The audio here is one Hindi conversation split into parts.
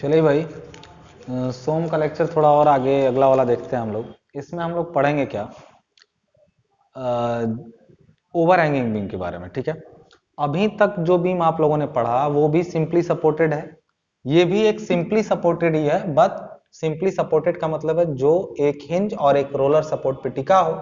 चलिए भाई, सोम का लेक्चर थोड़ा और आगे अगला वाला देखते हैं हम लोग। इसमें हम लोग पढ़ेंगे क्या, ओवर हैंगिंग बीम के बारे में। ठीक है, अभी तक जो बीम आप लोगों ने पढ़ा वो भी सिंपली सपोर्टेड है, ये भी एक सिंपली सपोर्टेड ही है। बट सिंपली सपोर्टेड का मतलब है जो एक हिंज और एक रोलर सपोर्ट पे टिका हो।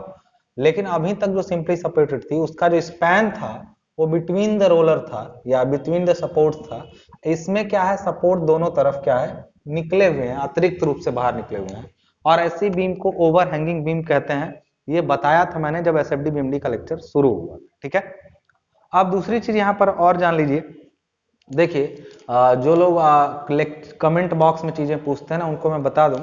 लेकिन अभी तक जो सिंपली सपोर्टेड थी उसका जो स्पैन था वो बिटवीन द रोलर था या बिटवीन द सपोर्ट था। इसमें क्या है, सपोर्ट दोनों तरफ क्या है, निकले हुए हैं, अतिरिक्त रूप से बाहर निकले हुए हैं, और ऐसी बीम को ओवर हैंगिंग बीम कहते हैं। ये बताया था मैंने जब एसएफडी बीएमडी का लेक्चर शुरू हुआ। ठीक है, अब दूसरी चीज यहां पर और जान लीजिए। देखिए, जो लोग कमेंट बॉक्स में चीजें पूछते हैं ना, उनको मैं बता दूं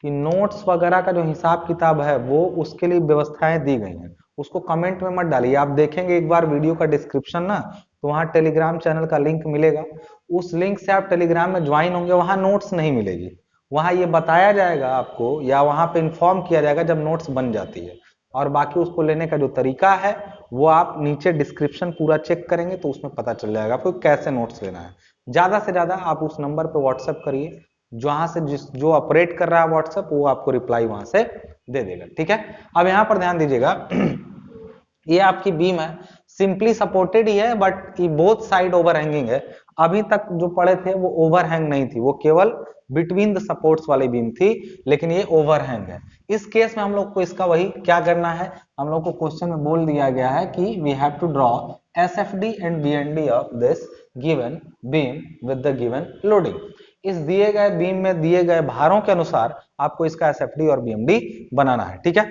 कि नोट्स वगैरह का जो हिसाब किताब है वो उसके लिए व्यवस्थाएं दी गई हैं, उसको कमेंट में मत डालिए। आप देखेंगे एक बार वीडियो का डिस्क्रिप्शन ना, तो वहां टेलीग्राम चैनल का लिंक मिलेगा, उस लिंक से आप टेलीग्राम में ज्वाइन होंगे, वहां नोट्स नहीं मिलेगी। वहां ये बताया जाएगा आपको या वहां पे इन्फॉर्म किया जाएगा जब नोट्स बन जाती है। और बाकी उसको लेने का जो तरीका है वो आप नीचे डिस्क्रिप्शन पूरा चेक करेंगे तो उसमें पता चल जाएगा आपको कैसे नोट्स लेना है। ज्यादा से ज्यादा आप उस नंबर पे व्हाट्सएप करिए, जहां से जो ऑपरेट कर रहा है व्हाट्सएप वो आपको रिप्लाई वहां से दे देगा। ठीक है, अब यहां पर ध्यान दीजिएगा, ये आपकी बीम है, सिंपली सपोर्टेड ही है बट ये बोथ साइड ओवरहैंगिंग है। अभी तक जो पढ़े थे वो ओवरहैंग नहीं थी, वो केवल बिटवीन द सपोर्ट्स वाली बीम थी, लेकिन ये ओवरहैंग है। इस केस में हम लोग को इसका वही क्या करना है, हम लोग को क्वेश्चन में बोल दिया गया है कि we have to draw SFD and BND of this given beam with the given loading. इस दिए गए बीम में दिए गए भारों के अनुसार आपको इसका एसएफडी और बीएमडी बनाना है। ठीक है,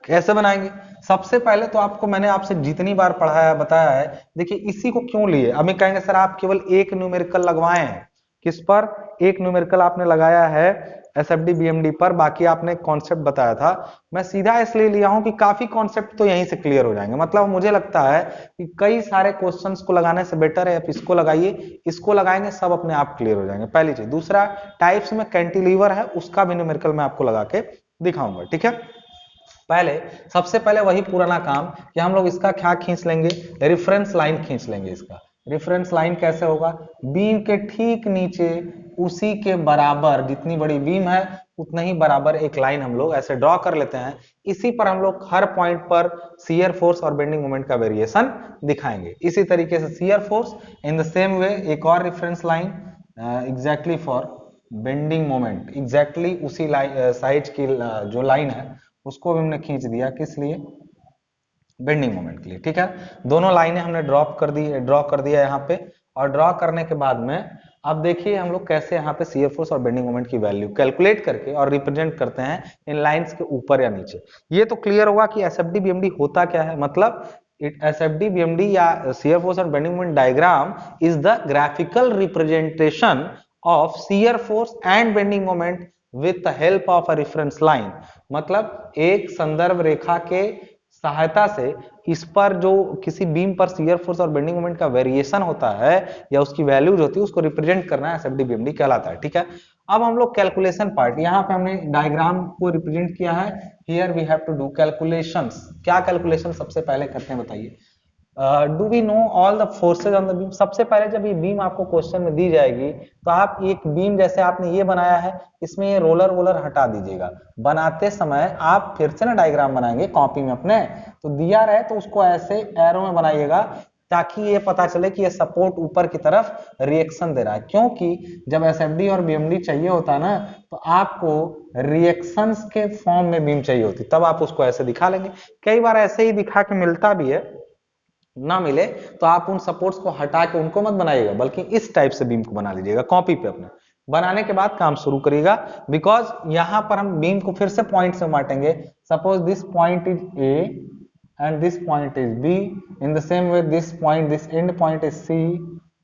कैसे बनाएंगे? सबसे पहले तो आपको मैंने आपसे जितनी बार पढ़ाया बताया है, देखिए इसी को क्यों लिए। अभी कहेंगे सर आप केवल एक न्यूमेरिकल लगवाए हैं, किस पर? एक न्यूमेरिकल आपने लगाया है एसएफडी बीएमडी पर, बाकी आपने कॉन्सेप्ट बताया था। मैं सीधा इसलिए लिया हूं कि काफी कॉन्सेप्ट तो यहीं से क्लियर हो जाएंगे। मतलब मुझे लगता है कि कई सारे क्वेश्चंस को लगाने से बेटर है आप इसको लगाइए, इसको लगाएंगे सब अपने आप क्लियर हो जाएंगे। पहली चीज। दूसरा, टाइप्स में कैंटिलीवर है, उसका भी न्यूमेरिकल मैं आपको लगा के दिखाऊंगा। ठीक है, सबसे पहले वही पुराना काम कि हम लोग इसका क्या खींच लेंगे, रेफरेंस लाइन खींच लेंगे। इसका रेफरेंस लाइन कैसे होगा? बीम के ठीक नीचे उसी के बराबर, जितनी बड़ी बीम है उतना ही बराबर एक लाइन हम लोग ऐसे ड्रॉ कर लेते हैं। इसी पर हम लोग हर पॉइंट पर शियर फोर्स और बेंडिंग मोमेंट का वेरिएशन दिखाएंगे। इसी तरीके से shear force in the same वे एक और reference line exactly for bending moment, exactly उसी साइज की जो लाइन है उसको भी हमने खींच दिया, किस लिए? बेंडिंग मोमेंट के लिए। ठीक है, दोनों लाइनें हमने ड्रॉ कर दिया यहाँ पे। और ड्रॉ करने के बाद में अब देखिए हम लोग कैसे यहाँ पे शियर फोर्स और बेंडिंग मोमेंट की वैल्यू कैलकुलेट करके और रिप्रेजेंट करते हैं इन लाइंस के ऊपर या नीचे। ये तो क्लियर होगा कि एसएफडी बीएमडी होता क्या है। मतलब एसएफडी बीएमडी या शियर फोर्स और bending moment diagram is the graphical representation of shear force and bending moment with the help of a reference line. मतलब एक संदर्भ रेखा के सहायता से इस पर जो किसी बीम पर शियर फोर्स और बेंडिंग मोमेंट का वेरिएशन होता है या उसकी वैल्यूज होती है उसको रिप्रेजेंट करना एसएफडी बीएमडी कहलाता है। ठीक है, अब हम लोग कैलकुलेशन पार्ट, यहाँ पे हमने डायग्राम को रिप्रेजेंट किया है। Here we have to do calculations. क्या कैलकुलेशन सबसे पहले करते हैं बताइए? Do we know all the forces on the beam. सबसे पहले जब ये बीम आपको क्वेश्चन में दी जाएगी तो आप एक बीम जैसे आपने ये बनाया है, इसमें ये रोलर वोलर हटा दीजिएगा। बनाते समय आप फिर से ना डायग्राम बनाएंगे कॉपी में अपने, तो दिया रहे तो उसको ऐसे एरो में बनाइएगा ताकि ये पता चले कि ये सपोर्ट ऊपर की तरफ रिएक्शन दे रहा है। क्योंकि जब एसएफडी और बीएमडी चाहिए होता है ना, तो आपको रिएक्शंस के फॉर्म में बीम चाहिए होती, तब आप उसको ऐसे दिखा लेंगे। कई बार ऐसे ही दिखा के मिलता भी है, ना मिले तो आप उन सपोर्ट्स को हटा के उनको मत बनाइएगा, बल्कि इस टाइप से बीम को बना लीजिएगा कॉपी पे अपने। बनाने के बाद काम शुरू करिएगा, बिकॉज यहां पर हम बीम को फिर से पॉइंट से बांटेंगे। Suppose this point is A and this point is B, in the same way this point, this end point is C,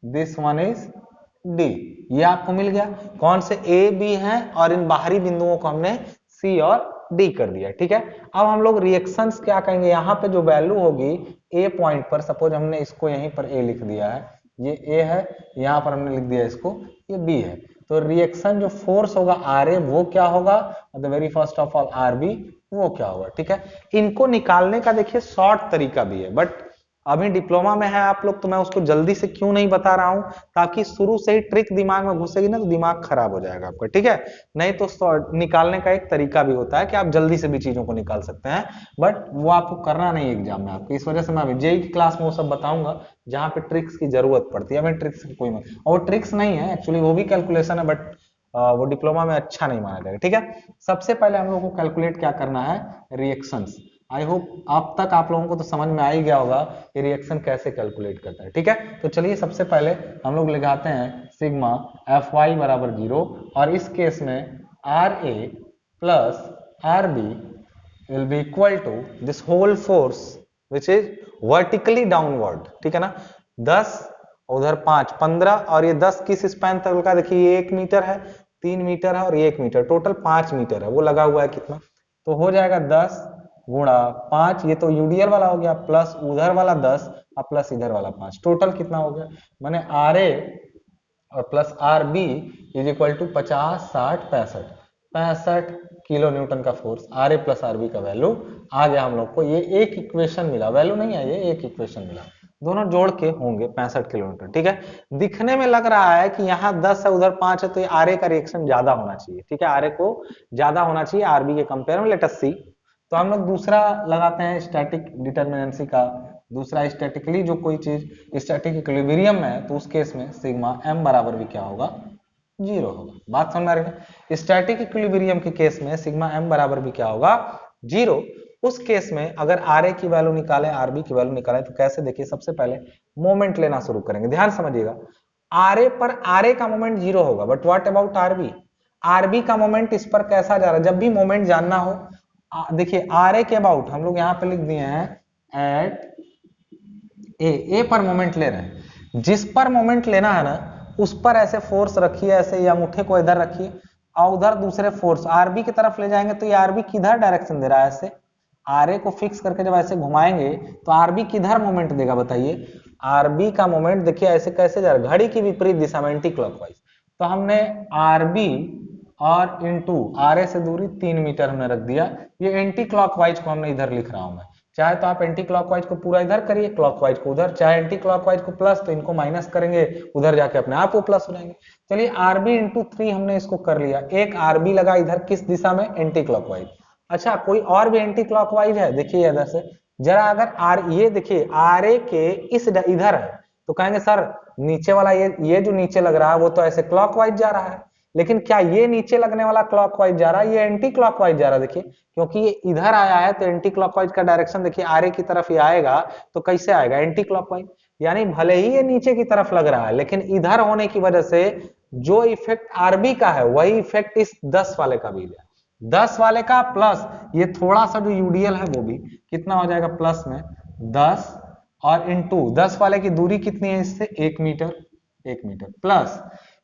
this one is D. ये आपको मिल गया, कौन से ए बी हैं, और इन बाहरी बिंदुओं को हमने सी और डी कर दिया। ठीक है, अब हम लोग रिएक्शंस क्या कहेंगे, यहाँ पे जो वैल्यू होगी ए पॉइंट पर, सपोज हमने इसको यहीं पर ए लिख दिया है, ये ए है, यहाँ पर हमने लिख दिया इसको ये बी है, तो रिएक्शन जो फोर्स होगा आर ए वो क्या होगा, the very first of all R B वो क्या होगा। ठीक है, इनको निकालने का देखिए शॉर्ट तरीका भी है, बट अभी डिप्लोमा में है आप लोग, तो मैं उसको जल्दी से क्यों नहीं बता रहा हूं, ताकि शुरू से ही ट्रिक दिमाग में घुसेगी ना तो दिमाग खराब हो जाएगा आपका, ठीक है। नहीं तो निकालने का एक तरीका भी होता है कि आप जल्दी से भी चीजों को निकाल सकते हैं, बट वो आपको करना नहीं एग्जाम में आपके। इस वजह से मैं अभी जेई की क्लास में वो सब बताऊंगा जहां पे ट्रिक्स की जरूरत पड़ती है। हमें ट्रिक्स की कोई और वो ट्रिक्स नहीं है एक्चुअली, वो भी कैलकुलेशन है, बट वो डिप्लोमा में अच्छा नहीं माना जाएगा, ठीक है। सबसे पहले हम लोग को कैलकुलेट क्या करना है, रिएक्शंस। आई होप अब तक आप लोगों को तो समझ में आ ही गया होगा कि रिएक्शन कैसे कैलकुलेट करता है, ठीक है। तो चलिए सबसे पहले हम लोग लगाते हैं सिग्मा एफ वाई बराबर 0, और इस केस में R A plus R B will be equal to this whole force which is vertically downward, ठीक है ना। 10 उधर 5 15, और ये 10 किस स्पैन तक का, देखिए ये 1 मीटर है, 3 मीटर है और ये 1 मीटर, टोटल 5 मीटर है। वो लगा हुआ है कितना, तो हो जाएगा 10 गुणा 5, ये तो यूडीएल वाला हो गया, प्लस उधर वाला 10 और प्लस इधर वाला 5, टोटल कितना हो गया, माने आर ए और plus R B is equal to 50 60 65 kilo newton का force. R A plus R B का वैल्यू आ गया हम लोग को, ये एक इक्वेशन मिला, वैल्यू नहीं है, ये एक इक्वेशन मिला, दोनों जोड़ के होंगे 65 किलोमीटर, ठीक है। दिखने में लग रहा है कि यहाँ 10 है उधर 5 है, तो ये आर ए का रिएक्शन ज्यादा होना चाहिए, ठीक है, आर ए को ज्यादा होना चाहिए आरबी के कंपेयर में, लेट अस सी। तो हम लोग दूसरा लगाते हैं स्टैटिक डिटर्मिनेंसी का, दूसरा स्टैटिकली जो कोई चीज स्टैटिक इक्विलिब्रियम में है तो उस केस में सिग्मा एम बराबर भी क्या होगा, 0 होगा। बात समझ आ रही है। स्टैटिक इक्विलिब्रियम के केस में सिग्मा एम बराबर भी क्या होगा, 0। उस केस में अगर आर ए की वैल्यू निकालें, आरबी की वैल्यू निकालें, तो कैसे, देखिए सबसे पहले मोमेंट लेना शुरू करेंगे, ध्यान समझिएगा। आर ए पर आर ए का मोमेंट 0 होगा, but what about RB, RB का मोमेंट इस पर कैसा जा रहा है। जब भी मोमेंट जानना हो, देखिए आर ए के अबाउट हम लोग यहाँ पे लिख दिए हैं एट ए पर मोमेंट ले रहे हैं, जिस पर मोमेंट लेना है ना उस पर ऐसे फोर्स रखिए, ऐसे या अंगूठे को इधर रखिए और उधर दूसरे फोर्स आरबी की तरफ ले जाएंगे, तो ये आरबी किधर डायरेक्शन दे रहा है, ऐसे आर ए को फिक्स करके जब ऐसे घुमाएंगे तो आरबी किधर मोमेंट देगा बताइए। आरबी का मोमेंट देखिए ऐसे कैसे जा रहा है, घड़ी की विपरीत दिशा में, एंटी क्लॉकवाइज। तो हमने आरबी और इंटू आर ए से दूरी 3 मीटर हमने रख दिया, ये एंटी क्लॉकवाइज को हमने इधर लिख रहा हूं मैं। चाहे तो आप एंटी क्लॉकवाइज को पूरा इधर करिए, क्लॉकवाइज को उधर, चाहे एंटी क्लॉकवाइज को प्लस, तो इनको माइनस करेंगे उधर जाके अपने आप वो प्लस हो जाएंगे। चलिए आरबी इंटू 3 हमने इसको कर लिया, एक आरबी लगा इधर किस दिशा में, एंटी क्लॉकवाइज। अच्छा कोई और भी एंटी क्लॉकवाइज है, देखिए इधर से जरा, अगर आर ये देखिए आर ए के इस इधर है तो कहेंगे सर नीचे वाला ये जो नीचे लग रहा है वो तो ऐसे क्लॉकवाइज जा रहा है, लेकिन क्या ये नीचे लगने वाला क्लॉकवाइज जा रहा है, ये एंटी क्लॉकवाइज जा रहा है। देखिए क्योंकि ये इधर आया है तो एंटी क्लॉकवाइज का डायरेक्शन देखिए आर ए की तरफ ये आएगा, तो कैसे आएगा, एंटी क्लॉकवाइज। यानी भले ही ये नीचे की तरफ लग रहा है, लेकिन इधर होने की वजह से जो इफेक्ट आरबी का है वही इफेक्ट इस 10 वाले का भी है, 10 वाले का प्लस ये थोड़ा सा जो यूडीएल है वो भी कितना हो जाएगा, प्लस में 10 और इंटू 10 वाले की दूरी कितनी है इससे, 1 मीटर, 1 मीटर प्लस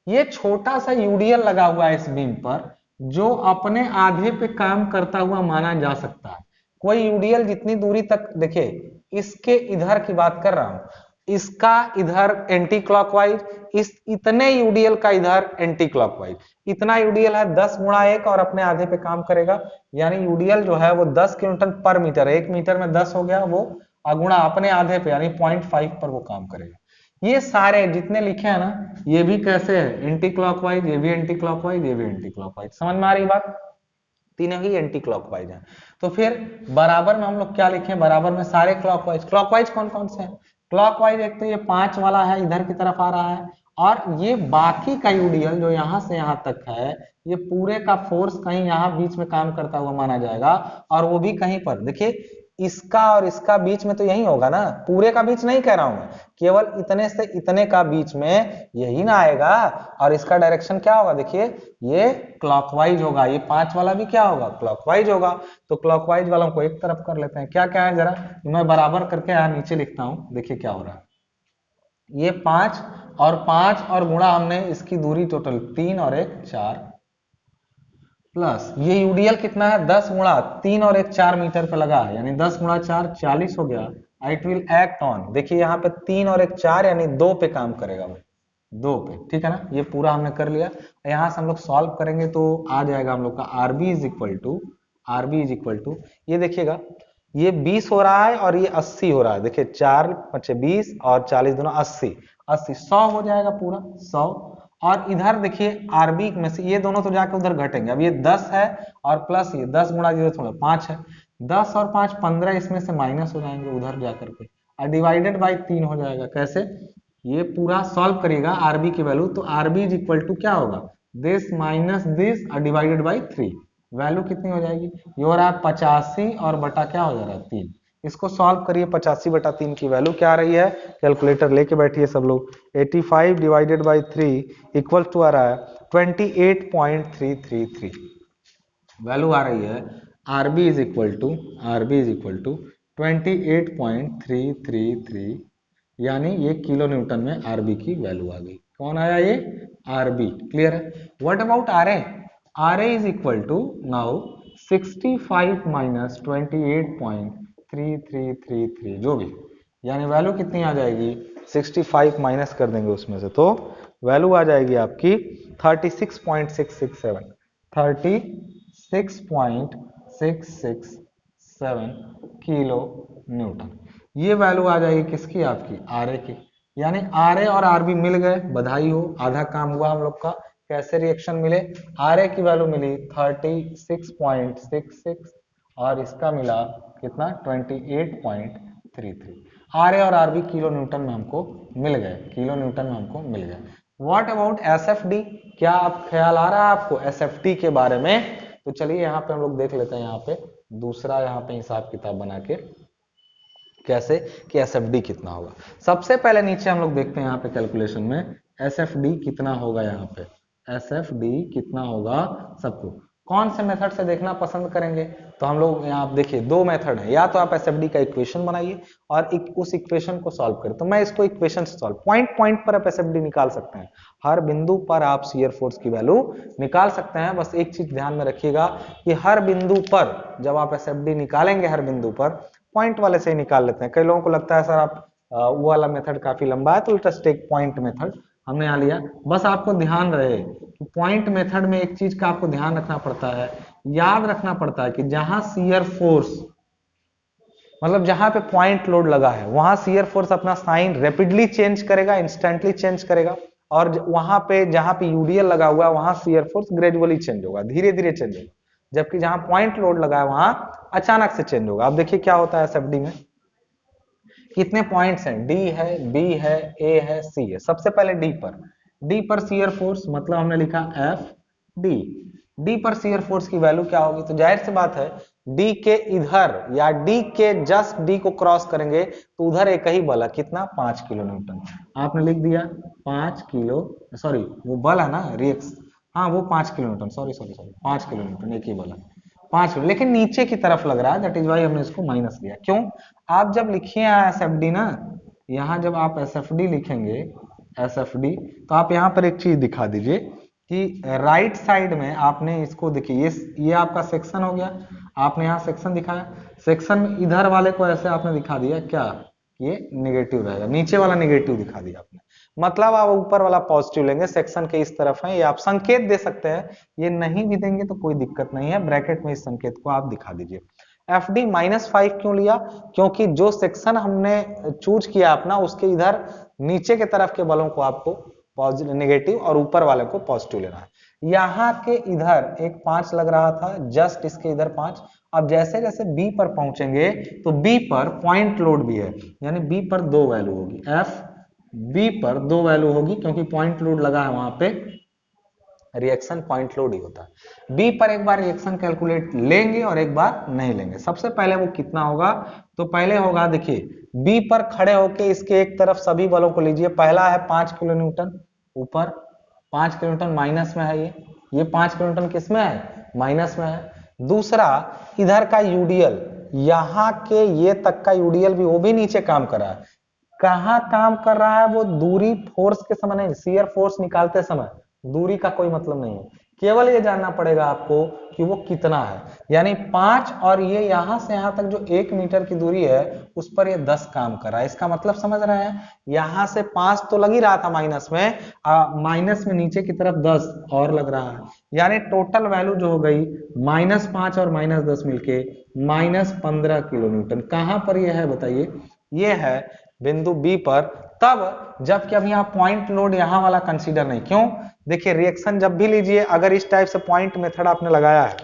ये छोटा सा यूडीएल लगा हुआ है इस बीम पर, जो अपने आधे पे काम करता हुआ माना जा सकता है। कोई यूडीएल जितनी दूरी तक, देखिए इसके इधर की बात कर रहा हूं, इसका इधर एंटी क्लॉकवाइज, इस इतने यूडीएल का इधर एंटी क्लॉकवाइज, इतना यूडीएल है 10 गुणा 1 और अपने आधे पे काम करेगा, यानी यूडीएल जो है वो 10 किलोन्यूटन पर मीटर, 1 मीटर में 10 हो गया, वो गुणा अपने आधे पे यानी 0.5 पर वो काम करेगा। ये सारे जितने लिखे हैं ना ये भी कैसे है, एंटी क्लॉकवाइज, ये भी एंटी क्लॉकवाइज, ये भी एंटी क्लॉकवाइज, समझ में आ रही बात, तीनों ही एंटी क्लॉकवाइज हैं। तो फिर बराबर में हम लोग क्या लिखें, बराबर में सारे क्लॉकवाइज, क्लॉकवाइज कौन कौन से हैं, क्लॉकवाइज एक तो ये 5 वाला है इधर की तरफ आ रहा है, और ये बाकी का यूडीएल जो यहां से यहां तक है ये पूरे का फोर्स कहीं यहां बीच में काम करता हुआ माना जाएगा, और वो भी कहीं पर, देखिए इसका और इसका बीच में तो यही होगा ना, पूरे का बीच नहीं कह रहा हूं मैं, केवल इतने से इतने का बीच में यही ना आएगा, और इसका डायरेक्शन क्या होगा, देखिए ये क्लॉकवाइज होगा, ये 5 वाला भी क्या होगा, क्लॉकवाइज होगा। तो क्लॉकवाइज वालों को एक तरफ कर लेते हैं, क्या क्या है जरा मैं बराबर करके यहां नीचे लिखता हूं, देखिए क्या हो रहा है, ये 5 और गुणा हमने इसकी दूरी टोटल 3 और 1 4, प्लस ये यूडीएल कितना है, 10 गुणा 3 और 1 4 मीटर पे लगा है, यानी 10 गुणा 4 40 हो गया, इट विल एक्ट ऑन, देखिए यहाँ पे 3 और 1 4 यानी 2 पे काम करेगा वो, 2 पे, ठीक है ना, ये पूरा हमने कर लिया। यहां से हम लोग सॉल्व करेंगे तो आ जाएगा हम लोग का आरबी इज इक्वल टू ये देखिएगा ये 20 हो रहा है और ये 80 हो रहा है। देखिए 4 5 20 और 40 दोनों 80, 80 100 हो जाएगा पूरा 100। और इधर देखिए आरबी में से ये दोनों तो जाके उधर घटेंगे। अब ये 10 है और प्लस ये 10 गुणा 0 थोड़ा 5 है, 10 और 5 15, इसमें से माइनस हो जाएंगे उधर जाकर के और डिवाइडेड बाई 3 हो जाएगा। कैसे? ये पूरा सॉल्व करिएगा आरबी की वैल्यू, तो आरबी इज इक्वल टू क्या होगा, दिस माइनस दिस और डिवाइडेड बाई 3। वैल्यू कितनी हो जाएगी, ये हो रहा है 85 और बटा क्या हो जा रहा है 3। इसको सॉल्व करिए, 85 बटा 3 की वैल्यू क्या आ रही है, कैलकुलेटर लेके बैठिए सब लोग। 85 डिवाइडेड बाई 3 इक्वल टू आ रहा है 28.333। वैल्यू आ रही है आरबी इज इक्वल टू 28.333, यानी ये किलो न्यूटन में आरबी की वैल्यू आ गई। कौन आया ये, आरबी। क्लियर है? What about RA, RA is equal to now 65 minus 28.3333 जो भी, यानी वैल्यू कितनी आ जाएगी, 65 माइनस कर देंगे उसमें से, तो वैल्यू आ जाएगी आपकी 36.667, 36.667 किलो न्यूटन। ये वैल्यू आ जाएगी किसकी, आपकी आरए की। यानी आरए और आरबी मिल गए, बधाई हो, आधा काम हुआ हम लोग का। कैसे रिएक्शन मिले, आरए की वैल्यू मिली 36.66 और इसका मिला कितना 28.33। आरए और आरबी किलो न्यूटन में हमको मिल गए, किलो न्यूटन में हमको मिल गए। व्हाट अबाउट एसएफडी, क्या आप ख्याल आ रहा है आपको एसएफडी के बारे में? तो चलिए यहाँ पे हम लोग देख लेते हैं, यहाँ पे दूसरा यहाँ पे हिसाब किताब बना के कैसे कि एसएफडी कितना होगा। सबसे पहले नीचे हम लोग देखते हैं यहाँ पे कैलकुलेशन में एसएफडी कितना होगा। यहाँ पे एसएफडी कितना होगा, सबको कौन से मेथड से देखना पसंद करेंगे, तो हम लोग यहाँ आप देखिए दो मेथड है, या तो आप एसएफडी का इक्वेशन बनाइए और उस इक्वेशन को सॉल्व करें। तो मैं इसको इक्वेशन से सॉल्व, पॉइंट पॉइंट पर आप एसएफडी निकाल सकते हैं, हर बिंदु पर आप शियर फोर्स की वैल्यू निकाल सकते हैं। बस एक चीज ध्यान में रखिएगा कि हर बिंदु पर जब आप एसएफडी निकालेंगे, हर बिंदु पर पॉइंट वाले से ही निकाल लेते हैं। कई लोगों को लगता है सर आप वो वाला मेथड काफी लंबा है, तो जस्ट एक पॉइंट मेथड हमने यहाँ लिया। बस आपको ध्यान रहे कि पॉइंट मेथड में एक चीज का आपको ध्यान रखना पड़ता है, याद रखना पड़ता है कि जहां शियर फोर्स, मतलब जहां पे पॉइंट लोड लगा है, वहां शियर फोर्स अपना साइन रैपिडली चेंज करेगा, इंस्टेंटली चेंज करेगा। और वहां पे जहां पे यूडीएल लगा हुआ है, वहां शियर फोर्स ग्रेजुअली चेंज होगा, धीरे धीरे चेंज होगा। जबकि जहां पॉइंट लोड लगा है, वहां अचानक से चेंज होगा। अब देखिए क्या होता है एसएफडी में, कितने पॉइंट्स हैं, डी है, बी है, ए है, सी है। सबसे पहले डी पर शियर फोर्स, मतलब हमने लिखा एफ डी। डी पर शियर फोर्स की वैल्यू क्या होगी, तो जाहिर सी बात है डी के इधर या डी के जस्ट डी को क्रॉस करेंगे तो उधर एक ही बल है, कितना 5 किलो न्यूटन। आपने लिख दिया 5 किलो, सॉरी वो बल है ना रिएक्स, हाँ वो 5 kilo Newton, sorry 5 kilo Newton एक ही बल है, 5 किलो, लेकिन नीचे की तरफ लग रहा है, दैट इज वाई हमने इसको माइनस लिया। क्यों, आप जब लिखिए एसएफडी ना, यहाँ जब आप एसएफडी लिखेंगे, एसएफडी, तो आप यहाँ पर एक चीज दिखा दीजिए कि राइट साइड में आपने इसको देखिए, ये आपका सेक्शन हो गया, आपने यहाँ सेक्शन दिखाया, सेक्शन में इधर वाले को ऐसे आपने दिखा दिया क्या, ये नेगेटिव रहेगा, नीचे वाला नेगेटिव दिखा दिया आपने, मतलब आप ऊपर वाला पॉजिटिव लेंगे, सेक्शन के इस तरफ है, ये आप संकेत दे सकते हैं। ये नहीं भी देंगे तो कोई दिक्कत नहीं है, ब्रैकेट में इस संकेत को आप दिखा दीजिए। एफ डी -5 क्यों लिया, क्योंकि जो सेक्शन हमने चूज किया अपना, उसके इधर नीचे के तरफ के बलों को आपको पॉजिटिव नेगेटिव और ऊपर वाले को पॉजिटिव लेना है। यहाँ के इधर एक 5 लग रहा था, जस्ट इसके इधर 5। अब जैसे जैसे बी पर पहुंचेंगे तो बी पर पॉइंट लोड भी है, यानी बी पर 2 वैल्यू होगी, एफ बी पर 2 वैल्यू होगी, क्योंकि पॉइंट लोड लगा है वहां पे, रिएक्शन पॉइंट लोड ही होता है। बी पर एक बार रिएक्शन कैलकुलेट लेंगे और एक बार नहीं लेंगे। सबसे पहले वो कितना होगा, तो पहले होगा देखिए बी पर खड़े होके इसके एक तरफ सभी बलों को लीजिए। पहला है 5 किलो न्यूटन ऊपर, 5 किलो न्यूटन माइनस में है, ये 5 किलो न्यूटन किस में है, माइनस में है। दूसरा इधर का यूडीएल, यहाँ के ये तक का यूडीएल भी, वो भी नीचे काम कर रहा है। कहाँ काम कर रहा है, वो दूरी फोर्स के समय नहीं, शियर फोर्स निकालते समय दूरी का कोई मतलब नहीं है। केवल ये जानना पड़ेगा आपको कि वो कितना है, यानी 5 और ये यहां से यहां तक जो 1 मीटर की दूरी है उस पर ये 10 काम कर रहा है। इसका मतलब समझ रहे हैं, यहां से 5 तो लग ही रहा था माइनस में, माइनस में नीचे की तरफ 10 और लग रहा है, यानी टोटल वैल्यू जो हो गई -5 और -10 मिलके -15 किलो न्यूटन। कहां पर ये है बताइए, ये है बिंदु बी पर, तब जबकि अब यहाँ पॉइंट लोड यहाँ वाला कंसीडर नहीं। क्यों? देखिए रिएक्शन जब भी लीजिए, अगर इस टाइप से पॉइंट मेथड आपने लगाया है,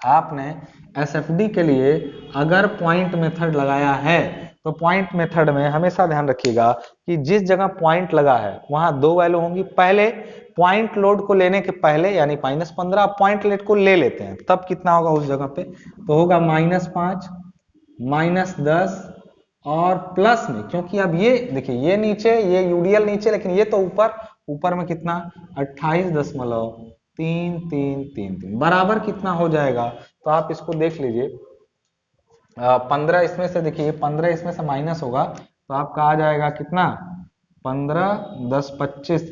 आपने एसएफडी के लिए अगर पॉइंट मेथड लगाया है तो पॉइंट मेथड में हमेशा ध्यान रखिएगा कि जिस जगह पॉइंट लगा है वहां दो वैल्यू होंगी। पहले पॉइंट लोड को लेने के पहले यानी -15, पॉइंट लोड को ले लेते हैं तब कितना होगा उस जगह पे, तो होगा -5 -10 और प्लस में, क्योंकि अब ये देखिए ये नीचे, ये यूडीएल नीचे, लेकिन ये तो ऊपर, ऊपर में कितना 28.3333 बराबर कितना हो जाएगा, तो आप इसको देख लीजिए। 15 इसमें से, देखिए 15 इसमें से माइनस होगा तो आपका आ जाएगा कितना 15 10 25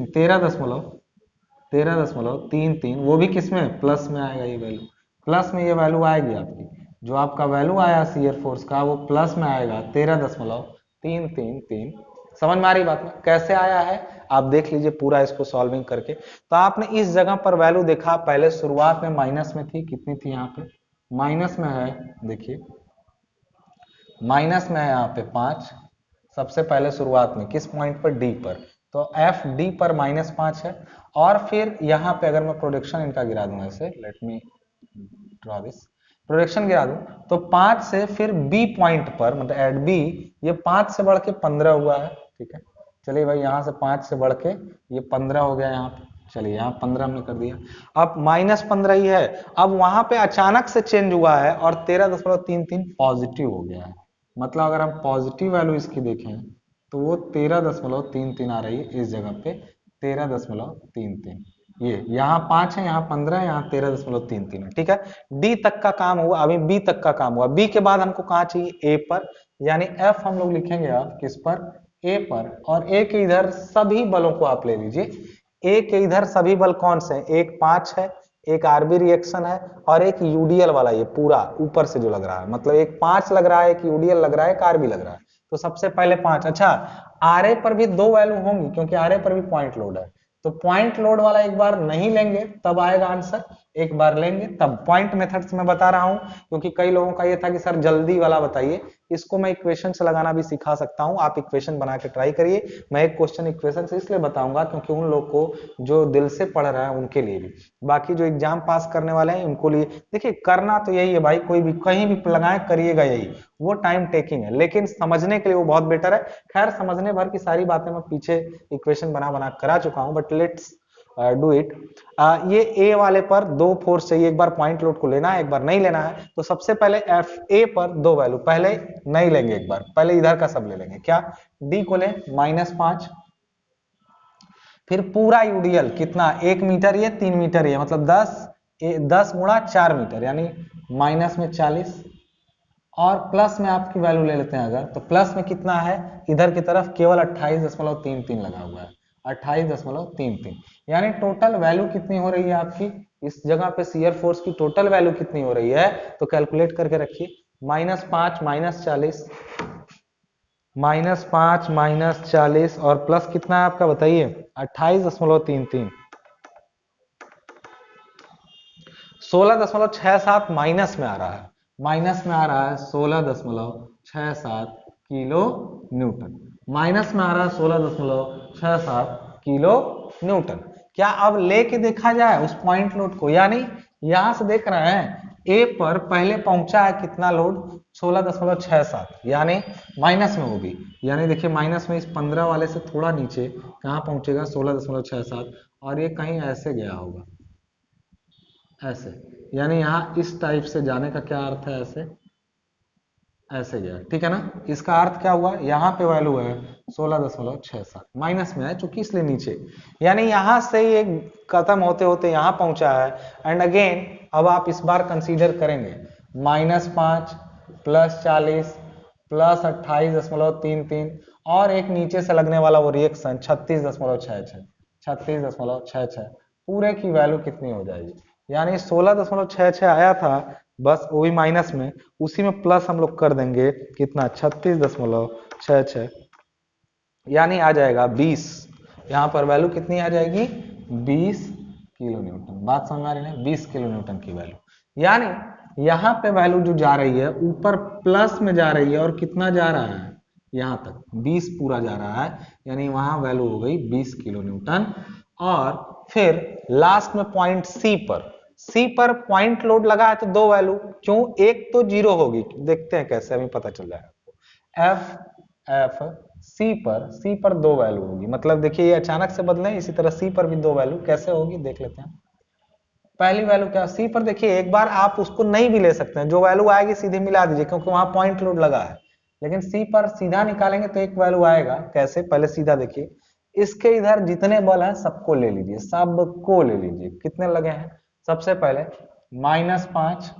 13.33, वो भी किसमें प्लस में आएगा, ये वैल्यू प्लस में, ये वैल्यू आएगी आपकी, जो आपका वैल्यू आया शियर फोर्स का वो प्लस में आएगा 13.333। समझ में आ रही बात में कैसे आया है, आप देख लीजिए पूरा इसको सॉल्विंग करके। तो आपने इस जगह पर वैल्यू देखा, पहले शुरुआत में माइनस में थी, कितनी थी यहाँ पे माइनस में है, देखिए माइनस में है यहाँ पे 5, सबसे पहले शुरुआत में किस पॉइंट पर, डी पर, तो एफ डी पर -5 है। और फिर यहाँ पे अगर मैं प्रोडक्शन इनका गिरा दूं ऐसे, let me draw this, production गिरा दूं तो 5 से फिर बी पॉइंट पर, मतलब एट बी, ये 5 से बढ़ के 15 हुआ है, ठीक है। चलिए भाई यहाँ से 5 से बढ़ के ये 15 हो गया यहाँ पे, चलिए यहाँ 15 हमने कर दिया, अब -15 ही है। अब वहां पे अचानक से चेंज हुआ है और 13.33 पॉजिटिव हो गया है, मतलब अगर हम पॉजिटिव वैल्यू इसकी देखें तो वो 13.33 आ रही है इस जगह पे, 13.33, ये यहाँ 5 है, यहाँ 15 है, यहाँ 13.33 है, ठीक है। डी तक का काम हुआ, अभी बी तक का काम हुआ, बी के बाद हमको कहाँ चाहिए, ए पर, यानी एफ हम लोग लिखेंगे अब किस पर, ए पर, और ए के इधर सभी बलों को आप ले लीजिए। ए के इधर सभी बल कौन से हैं, एक 5 है, एक आरबी रिएक्शन है, और एक यूडीएल वाला, ये पूरा ऊपर से जो लग रहा है, मतलब एक 5 लग रहा है, एक यूडीएल लग रहा है, एक आरबी लग रहा है। तो सबसे पहले 5, अच्छा आरए पर भी दो वैल्यू होंगी क्योंकि आरए पर भी पॉइंट लोड है, तो पॉइंट लोड वाला एक बार नहीं लेंगे तब आएगा आंसर, एक बार लेंगे तब। पॉइंट मेथड से मैं बता रहा हूं क्योंकि कई लोगों का ये था कि सर जल्दी वाला बताइए, इसको मैं इक्वेशन से लगाना भी सिखा सकता हूं, आप इक्वेशन बना के ट्राई करिए। मैं एक क्वेश्चन इक्वेशन से इसलिए बताऊंगा क्योंकि उन लोग को जो दिल से पढ़ रहा है उनके लिए भी, बाकी जो एग्जाम पास करने वाले हैं उनको लिए, देखिए करना तो यही है भाई, कोई भी कहीं भी लगाए करिएगा यही, वो टाइम टेकिंग है लेकिन समझने के लिए वो बहुत बेटर है। खैर समझने भर की सारी बातें मैं पीछे इक्वेशन बना बना करा चुका हूं, बट लेट्स डू इट। ये ए वाले पर दो फोर्स चाहिए, एक बार पॉइंट लोड को लेना है, एक बार नहीं लेना है, तो सबसे पहले एफ ए पर दो वैल्यू, पहले नहीं लेंगे एक बार, पहले इधर का सब ले लेंगे, क्या डी को ले -5, फिर पूरा यूडीएल कितना 1 मीटर, ये 3 मीटर, ये मतलब 10 गुणा 4 मीटर यानी माइनस में 40, और प्लस में आपकी वैल्यू ले लेते हैं अगर, तो प्लस में कितना है, इधर की तरफ केवल 28.33 लगा हुआ है, 28.33, यानी टोटल वैल्यू कितनी हो रही है आपकी इस जगह पे, शियर फोर्स की टोटल वैल्यू कितनी हो रही है, तो कैलकुलेट करके रखिए, -5 -40, -5 -40 और प्लस कितना है आपका बताइए 28.33, 16.67 माइनस में आ रहा है, माइनस में आ रहा है 16.67 किलो न्यूटन, माइनस में आ रहा है 16.67 किलो न्यूटन। क्या अब लेके देखा जाए उस पॉइंट लोड को, यानी यहां से देख रहे हैं ए पर पहले पहुंचा है कितना लोड 16.67, यानी माइनस में होगी, यानी देखिए माइनस में इस 15 वाले से थोड़ा नीचे कहां पहुंचेगा 16.67, और ये कहीं ऐसे गया होगा, ऐसे, यानी यहां इस टाइप से जाने का क्या अर्थ है, ऐसे ऐसे गया, ठीक है ना। इसका अर्थ क्या हुआ, यहाँ पे वैल्यू है 16.67, माइनस में है चूंकि इसलिए नीचे, यानी यहां से ये खत्म होते होते यहाँ पहुंचा है, एंड अगेन अब आप इस बार कंसीडर करेंगे -5 +40 +28.33 और एक नीचे से लगने वाला वो रिएक्शन 36.66, 36.66, पूरे की वैल्यू कितनी हो जाएगी, यानी 16.66 आया था, बस वो भी माइनस में, उसी में प्लस हम लोग कर देंगे कितना 36.66, यानी आ जाएगा 20। यहाँ पर वैल्यू कितनी आ जाएगी 20 किलो न्यूटन। बात समझ में आ रही है, 20 किलो न्यूटन की वैल्यू। यानी यहाँ पे वैल्यू जो जा रही है ऊपर प्लस में जा रही है, और कितना जा रहा है यहाँ तक 20 पूरा जा रहा है, यानी वहां वैल्यू हो गई 20 किलो न्यूटन। और फिर लास्ट में पॉइंट सी पर पॉइंट लोड लगा है तो दो वैल्यू, क्यों, एक तो जीरो होगी, देखते हैं कैसे, अभी पता चल जाएगा। एफ सी पर दो वैल्यू होगी, मतलब देखिए ये अचानक से बदले, इसी तरह सी पर भी दो वैल्यू कैसे होगी देख लेते हैं। पहली वैल्यू क्या, सी पर देखिए एक बार आप उसको नहीं भी ले सकते हैं, जो वैल्यू आएगी सीधे मिला दीजिए क्योंकि वहां पॉइंट लोड लगा है। लेकिन सी पर सीधा निकालेंगे तो एक वैल्यू आएगा, कैसे, पहले सीधा देखिए, इसके इधर जितने बल हैं सबको ले लीजिए, सबको ले लीजिए, कितने लगे हैं, सबसे पहले -5,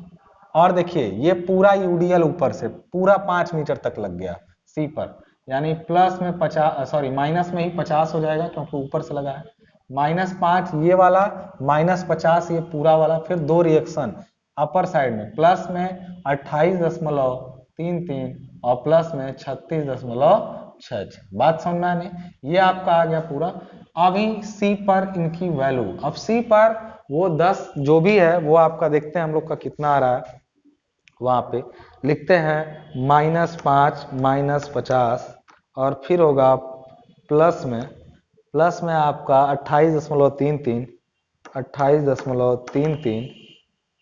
और देखिए ये पूरा यूडीएल ऊपर से पूरा 5 मीटर तक लग गया सी पर, यानी प्लस में 50, सॉरी माइनस में ही 50 हो जाएगा क्योंकि ऊपर से लगा है। -5 ये वाला, -50 ये पूरा वाला, फिर दो रिएक्शन अपर साइड में, प्लस में 28.33 और प्लस में 36.66। बात समझ में आने, ये आपका आ गया पूरा। अभी सी पर इनकी वैल्यू, अब सी पर वो 10 जो भी है वो आपका देखते हैं हम लोग का कितना आ रहा है, वहां पे लिखते हैं -5 -50, और फिर होगा प्लस में आपका 28.33,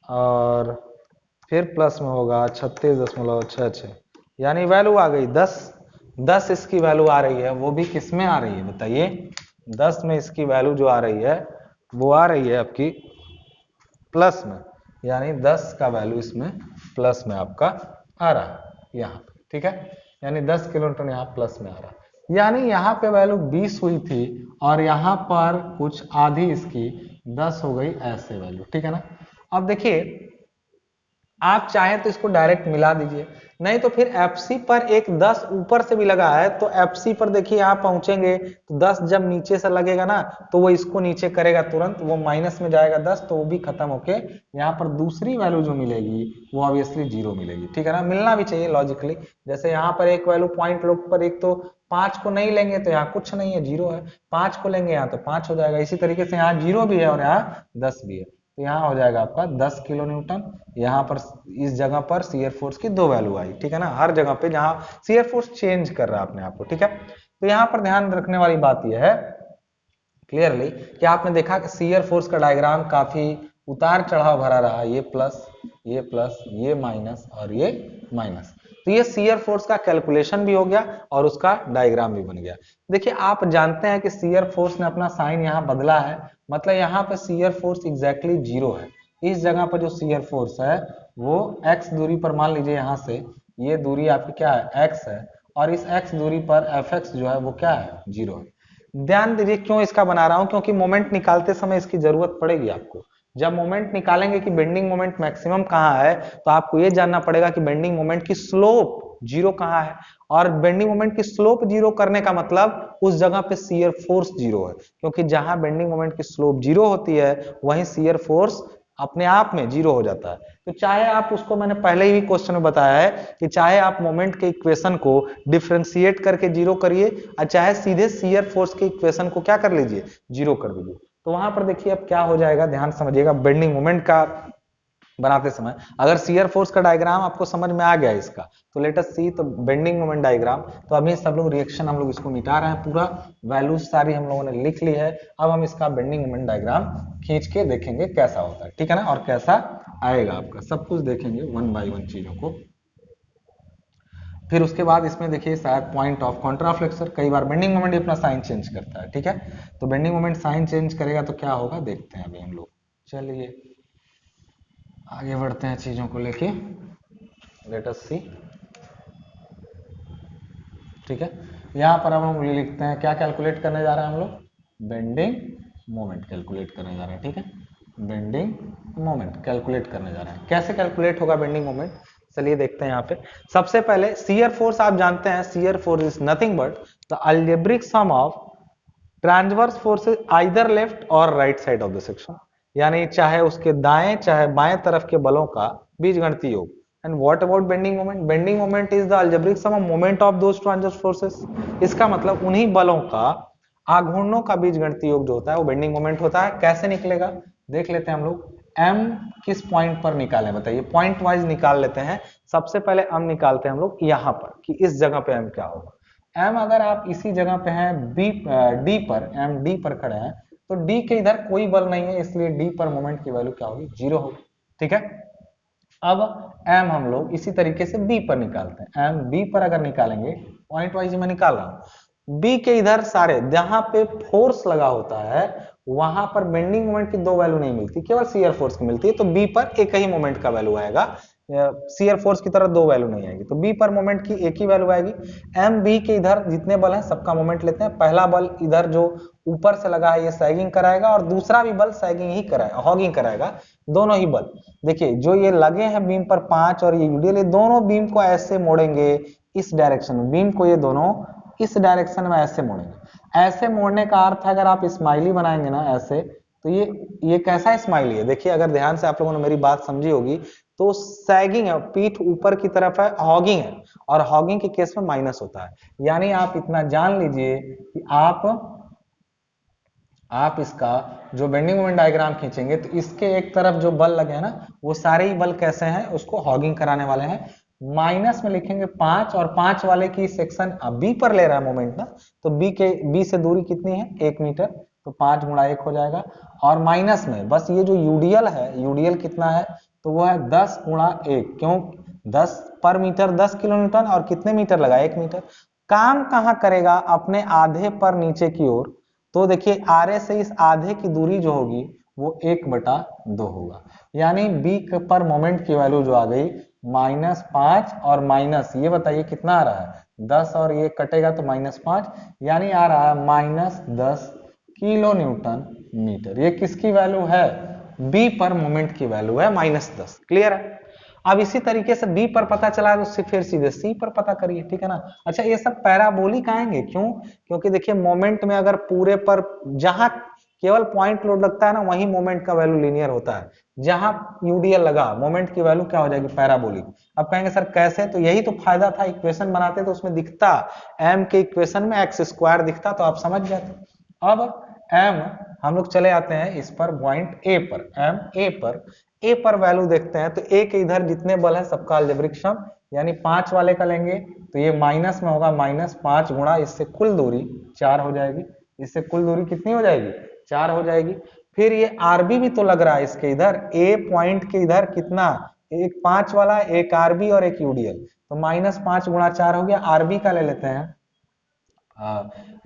और फिर प्लस में होगा 36.66, यानी वैल्यू आ गई 10 इसकी वैल्यू आ रही है, वो भी किस में आ रही है बताइए, 10 में इसकी वैल्यू जो आ रही है वो आ रही है आपकी प्लस में, यानी 10 का वैल्यू इसमें प्लस में आपका आ रहा है यहाँ पे, ठीक है, यानी 10 किलो न्यूटन यहाँ प्लस में आ रहा है। यानी यहाँ पे वैल्यू 20 हुई थी और यहाँ पर कुछ आधी इसकी 10 हो गई, ऐसे वैल्यू, ठीक है ना। अब देखिए आप चाहें तो इसको डायरेक्ट मिला दीजिए, नहीं तो फिर एफसी पर एक 10 ऊपर से भी लगा है, तो एफसी पर देखिए आप पहुंचेंगे तो 10 जब नीचे से लगेगा ना तो वो इसको नीचे करेगा तुरंत, वो माइनस में जाएगा 10, तो वो भी खत्म होके यहाँ पर दूसरी वैल्यू जो मिलेगी वो ऑब्वियसली 0 मिलेगी, ठीक है ना, मिलना भी चाहिए लॉजिकली। जैसे यहाँ पर एक वैल्यू पॉइंट लोड पर, एक तो 5 को नहीं लेंगे तो यहाँ कुछ नहीं है 0 है, 5 को लेंगे यहाँ तो 5 हो जाएगा, इसी तरीके से यहाँ 0 भी है और यहाँ 10 भी है, तो यहाँ हो जाएगा आपका 10 किलो न्यूटन। यहाँ पर इस जगह पर शियर फोर्स की दो वैल्यू आई, ठीक है ना, हर जगह पे जहां शियर फोर्स चेंज कर रहा है अपने आप को, ठीक है। तो यहाँ पर ध्यान रखने वाली बात यह है क्लियरली कि आपने देखा कि शियर फोर्स का डायग्राम काफी उतार चढ़ाव भरा रहा, ये प्लस ये माइनस और ये माइनस, तो ये शियर फोर्स का कैलकुलेशन भी हो गया और उसका डायग्राम भी बन गया। देखिए आप जानते हैं कि शियर फोर्स ने अपना साइन यहाँ बदला है, मतलब यहाँ पे शियर फोर्स एग्जैक्टली 0 है, इस जगह पर जो शियर फोर्स है वो x दूरी पर, मान लीजिए यहाँ से ये दूरी आपकी क्या है x है, और इस x दूरी पर fx जो है वो क्या है 0 है। ध्यान दीजिए क्यों इसका बना रहा हूं, क्योंकि मोमेंट निकालते समय इसकी जरूरत पड़ेगी आपको। जब मोमेंट निकालेंगे कि बेंडिंग मोमेंट मैक्सिमम कहाँ है, तो आपको ये जानना पड़ेगा कि बेंडिंग मोमेंट की स्लोप 0 कहाँ है, और बेंडिंग मोमेंट की स्लोप 0 करने का मतलब उस जगह पे शियर फोर्स 0 है, क्योंकि जहां बेंडिंग मोमेंट की स्लोप 0 होती है वहीं शियर फोर्स अपने आप में 0 हो जाता है। तो चाहे आप उसको, मैंने पहले ही क्वेश्चन में बताया है कि चाहे आप मोमेंट के इक्वेशन को डिफरेंशिएट करके 0 करिए, और चाहे सीधे शियर फोर्स के इक्वेशन को क्या कर लीजिए 0 कर दीजिए, तो वहां पर देखिए अब क्या हो जाएगा, ध्यान समझिएगा। बेंडिंग मोमेंट का बनाते समय अगर शियर फोर्स का डायग्राम आपको समझ में आ गया इसका, तो लेट अस सी, तो बेंडिंग मोमेंट डायग्राम, तो अभी सब लोग रिएक्शन हम लोग इसको मिटा रहे हैं, पूरा वैल्यूज सारी हम लोगों ने लिख ली है। अब हम इसका बेंडिंग मोमेंट डायग्राम खींच के देखेंगे कैसा होता है, ठीक है ना, और कैसा आएगा आपका, सब कुछ देखेंगे वन बाय वन चीजों को। फिर उसके बाद इसमें देखिए शायद पॉइंट ऑफ कॉन्ट्राफ्लेक्सर, कई बार बेंडिंग मोमेंट अपना साइन चेंज करता है, ठीक है, तो बेंडिंग मोमेंट साइन चेंज करेगा तो क्या होगा देखते हैं अभी हम लोग। चलिए आगे बढ़ते हैं चीजों को लेके, लेट अस सी, ठीक है। यहां पर अब हम लिखते हैं क्या कैलकुलेट करने जा रहे हैं हम लोग, बेंडिंग मोमेंट कैलकुलेट करने जा रहे हैं, ठीक है, बेंडिंग मोमेंट कैलकुलेट करने जा रहे हैं। कैसे कैलकुलेट होगा बेंडिंग मोमेंट, चलिए देखते हैं। यहाँ पे सबसे पहले शियर फोर्स आप जानते हैं, shear force is nothing but the algebraic sum of transverse forces either left or right side of the section. यानी चाहे उसके दाएं चाहे बाएं तरफ के बलों का बीजगणितीय योग। And what about bending moment? Bending moment is the algebraic sum of moment of those transverse forces. इसका मतलब उन्हीं बलों का आघूर्णों का बीजगणितीय योग जो होता है वो बेंडिंग मोमेंट होता है। कैसे निकलेगा देख लेते हैं हम लोग। m किस पॉइंट पर निकालें बताइए, पॉइंट वाइज निकाल लेते हैं। सबसे पहले m निकालते हैं हम लोग यहाँ पर कि इस जगह पे m क्या होगा। m अगर आप इसी जगह पे हैं d पर, m d पर खड़े हैं तो d के इधर कोई बल नहीं है, इसलिए d पर मोमेंट की वैल्यू क्या होगी, 0 होगी। ठीक है, अब m हम लोग इसी तरीके से b पर निकालते हैं। m b पर अगर निकालेंगे, पॉइंट वाइज मैं निकाल रहा हूं, b के इधर सारे जहां पे फोर्स लगा होता है वहां पर बेंडिंग मोमेंट की दो वैल्यू नहीं मिलती, केवल शियर फोर्स की मिलती है। तो b पर एक ही मोमेंट का वैल्यू आएगा, शियर फोर्स की तरह दो वैल्यू नहीं आएगी। तो b पर मोमेंट की एक ही वैल्यू आएगी। m b के इधर जितने बल हैं सबका मोमेंट लेते हैं। पहला बल इधर जो ऊपर से लगा है ये सैगिंग कराएगा और दूसरा भी बल सैगिंग ही कराएगा, हॉगिंग कराएगा। दोनों ही बल देखिए जो ये लगे हैं बीम पर 5 और ये यूडीएल, ये दोनों बीम को ऐसे मोड़ेंगे इस डायरेक्शन में, बीम को ये दोनों इस डायरेक्शन में ऐसे मोड़ेंगे। ऐसे मोड़ने का अर्थ है अगर आप स्माइली बनाएंगे ना ऐसे, तो ये कैसा स्माइली है देखिए, अगर ध्यान से आप लोगों ने मेरी बात समझी होगी तो सैगिंग है, पीठ ऊपर की तरफ है, हॉगिंग है, और हॉगिंग के केस में माइनस होता है। यानी आप इतना जान लीजिए कि आप इसका जो बेंडिंग मोमेंट डायग्राम खींचेंगे तो इसके एक तरफ जो बल लगे हैं ना वो सारे ही बल कैसे हैं, उसको हॉगिंग कराने वाले हैं। माइनस में लिखेंगे 5 और 5 वाले की सेक्शन बी पर ले रहा है मोमेंट ना, तो बी से दूरी कितनी है, 1 मीटर, तो 5 गुणा 1 हो जाएगा। और माइनस में बस ये जो यूडीएल है, यूडीएल कितना है तो वो है 10 गुणा 1, क्यों 10 पर मीटर 10 किलो न्यूटन, और कितने मीटर लगा, 1 मीटर। काम कहां करेगा, अपने आधे पर नीचे की ओर। तो देखिए आर से इस आधे की दूरी जो होगी वो 1/2 होगा। यानी बी पर मोमेंट की वैल्यू जो आ गई -5, और माइनस ये बताइए कितना आ रहा है 10, और ये कटेगा तो -5, यानी आ रहा है -10 किलो न्यूटन मीटर। ये किसकी वैल्यू है, बी पर मोमेंट की वैल्यू है -10। क्लियर है। अब इसी तरीके से बी पर पता चला तो फिर सीधे सी पर पता करिए, ठीक है ना। अच्छा ये सब पैराबोलिक आएंगे, क्यों, क्योंकि देखिए मोमेंट में अगर पूरे पर जहां केवल पॉइंट लोड लगता है ना वही मोमेंट का वैल्यू लीनियर होता है, जहां यूडीएल लगा मोमेंट की वैल्यू क्या हो जाएगी, पैराबोलिक। अब कहेंगे सर कैसे, तो यही तो फायदा था, इक्वेशन बनाते तो उसमें दिखता m के इक्वेशन में x² दिखता तो आप समझ जाते। अब m हम लोग चले आते हैं इस पर पॉइंट a पर, a पर वैल्यू देखते हैं तो a के इधर जितने बल है सबका अलजेब्रिक सम, यानी 5 वाले का लेंगे तो ये माइनस में होगा, -5 गुणा इससे कुल दूरी 4 हो जाएगी, इससे कुल दूरी कितनी हो जाएगी, 4 हो जाएगी। फिर ये आरबी भी तो लग रहा है इसके इधर, ए पॉइंट के इधर कितना, एक 5 वाला, एक आरबी और एक यूडीएल, तो -5 गुणा 4 हो गया। आरबी का ले लेते हैं,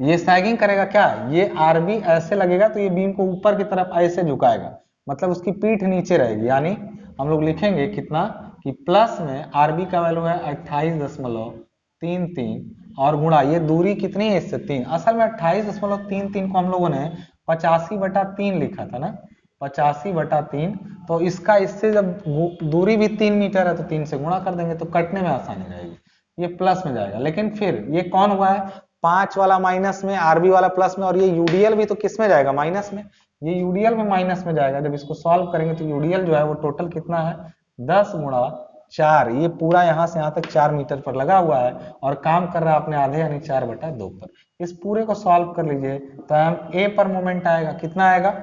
ये सैगिंग करेगा क्या, ये आरबी ऐसे लगेगा तो ये बीम को ऊपर की तरफ ऐसे झुकाएगा, मतलब उसकी पीठ नीचे रहेगी। यानी हम लोग लिखेंगे कितना कि प्लस में आरबी का वैल्यू है 28.33, और गुणा ये दूरी कितनी है इससे 3, असल में 28.33 को हम लोगों ने 85/3 लिखा था ना, 85/3, तो इसका इससे जब दूरी भी 3 मीटर है तो 3 से गुणा कर देंगे तो कटने में आसानी रहेगी, ये प्लस में जाएगा। लेकिन फिर ये कौन हुआ है, 5 वाला माइनस में, आरबी वाला प्लस में, और ये यूडीएल भी तो किस में जाएगा, माइनस में, ये यूडीएल में माइनस में जाएगा। जब इसको सॉल्व करेंगे तो यूडीएल जो है वो टोटल कितना है, 10 गुणा 4, ये पूरा यहां से यहां तक 4 मीटर पर लगा हुआ है और काम कर रहा है अपने आधे यानी 4/2 पर। इस पूरे को सॉल्व कर लीजिए तो हम ए पर मोमेंट आएगा, कितना आएगा,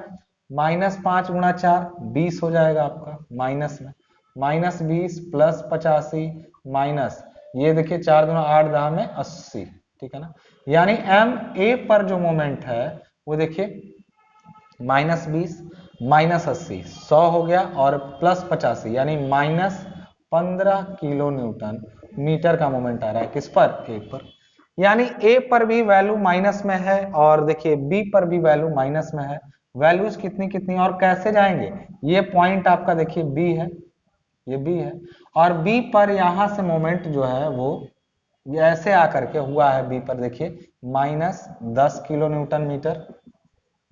-5 गुणा 4 20 हो जाएगा आपका, माइनस में -20 प्लस 85 माइनस, ये देखिए 4 दूना 8 10 में 80, ठीक है ना। यानी एम ए पर जो मोमेंट है वो देखिए -20 -80 100 हो गया, और प्लस 85 यानी -15 किलो न्यूटन मीटर का मोमेंट आ रहा है, किस पर, ए पर। यानी ए पर भी वैल्यू माइनस में है, और देखिए बी पर भी वैल्यू माइनस में है। वैल्यूज कितनी कितनी और कैसे जाएंगे, ये पॉइंट आपका देखिए बी है, ये बी है, और बी पर यहां से मोमेंट जो है वो ये ऐसे आकर के हुआ है बी पर, देखिए -10 किलो न्यूटन मीटर,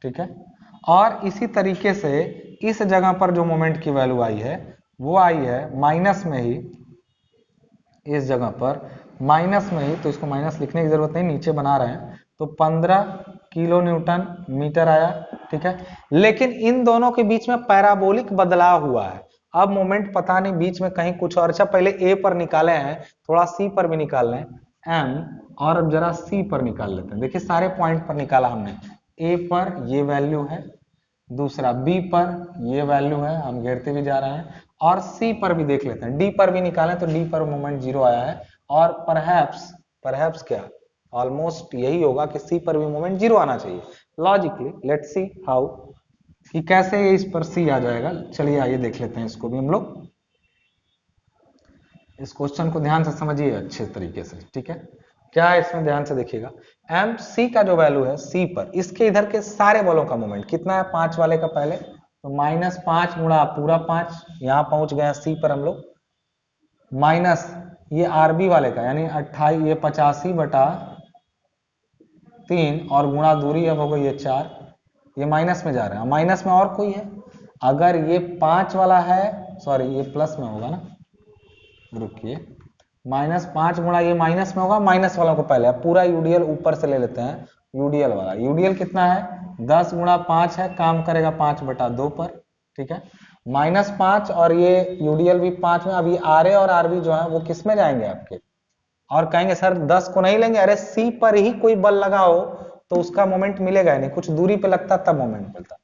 ठीक है। और इसी तरीके से इस जगह पर जो मोमेंट की वैल्यू आई है वो आई है माइनस में ही, इस जगह पर माइनस में ही, तो इसको माइनस लिखने की जरूरत नहीं, नीचे बना रहे हैं, तो 15 किलो न्यूटन मीटर आया, ठीक है। लेकिन इन दोनों के बीच में पैराबोलिक बदलाव हुआ है। अब मोमेंट पता नहीं बीच में कहीं कुछ और। अच्छा पहले ए पर निकाले हैं, थोड़ा सी पर भी निकाल लें एम, और अब जरा सी पर निकाल लेते हैं। देखिए सारे पॉइंट पर निकाला हमने। ए पर ये वैल्यू है, दूसरा बी पर ये वैल्यू है, हम घेरते भी जा रहे हैं, और सी पर भी देख लेते हैं। डी पर भी निकालें तो डी पर मोमेंट 0 आया है, और परहैप्स क्या ऑलमोस्ट यही होगा कि सी पर भी मोमेंट 0 आना चाहिए लॉजिकली। लेट्स सी हाउ, कि कैसे ये इस पर सी आ जाएगा। चलिए आइए देख लेते हैं इसको भी हम लोग। इस क्वेश्चन को ध्यान से समझिए अच्छे तरीके से, ठीक है। क्या है इसमें, ध्यान से देखिएगा। एम सी का जो वैल्यू है सी पर, इसके इधर के सारे बलों का मोमेंट कितना है, 5 वाले का पहले तो -5 गुणा पूरा 5, यहां पहुंच गए सी पर हम लोग, माइनस ये आरबी वाले का यानी 28, ये 85/3, और गुणा दूरी अब हो गई है 4, ये माइनस में जा रहा है। माइनस में और कोई है, अगर ये 5 वाला है, सॉरी ये प्लस में होगा ना, रुकिए, -5 गुणा ये माइनस में होगा, माइनस वालों को पहले पूरा यूडीएल ऊपर से ले लेते हैं। यूडीएल वाला, यूडीएल कितना है 10 गुणा 5 है, काम करेगा 5/2 पर, ठीक है। -5 और ये यूडीएल भी 5 में। अभी आर ए और आरबी जो है वो किस में जाएंगे आपके, और कहेंगे सर 10 को नहीं लेंगे, अरे सी पर ही कोई बल लगा हो तो उसका मोमेंट मिलेगा नहीं, कुछ दूरी पे लगता तब मोमेंट मिलता।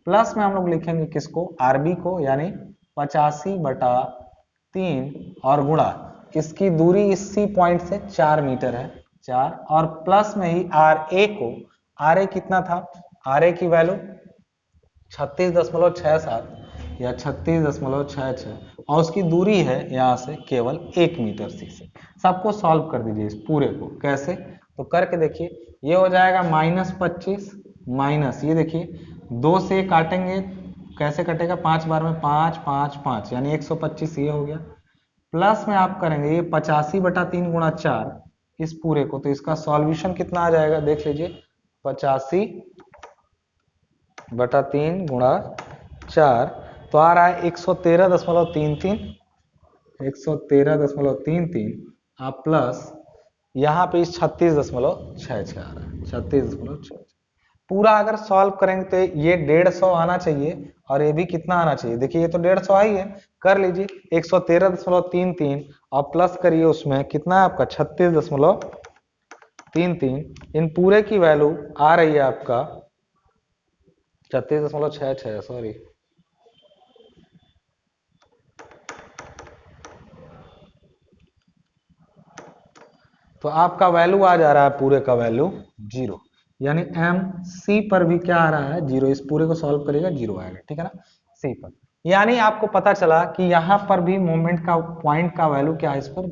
प्लस में हम लोग लिखेंगे किसको, आरबी को, यानी 85/3, और गुणा इसकी दूरी इस सी पॉइंट से 4 मीटर है, 4, और प्लस में ही आर ए को, आर ए कितना था, आर ए की वैल्यू 36.67 या 36.66, और उसकी दूरी है यहां से केवल 1 मीटर सी से। सबको सॉल्व कर दीजिए इस पूरे को, कैसे तो करके देखिए, ये हो जाएगा -25 माइनस, ये देखिए 2 से काटेंगे, कैसे कटेगा, 5 बार में 5 5 5 यानी 125, ये हो गया। प्लस में आप करेंगे ये 85/3 गुणा 4 इस पूरे को, तो इसका सॉल्यूशन कितना आ जाएगा देख लीजिए, 85/3 गुणा 4 तो आ रहा है 113.33, 113.33, आप प्लस यहाँ पे 36.66 आ रहा है, 36.66। पूरा अगर सॉल्व करेंगे तो ये 150 आना चाहिए, और ये भी कितना आना चाहिए, देखिए ये तो 150 आई है, कर लीजिए 113.33 और प्लस करिए उसमें कितना है आपका 36.33, इन पूरे की वैल्यू आ रही है आपका 36.66, सॉरी तो आपका वैल्यू आ जा रहा है पूरे का वैल्यू 0, यानी एम सी पर भी क्या आ रहा है 0, इस पूरे को सॉल्व करेगा 0 आएगा, ठीक है ना, सी पर। यानी आपको पता चला कि यहां पर भी मोमेंट का पॉइंट का वैल्यू क्या है, इस पर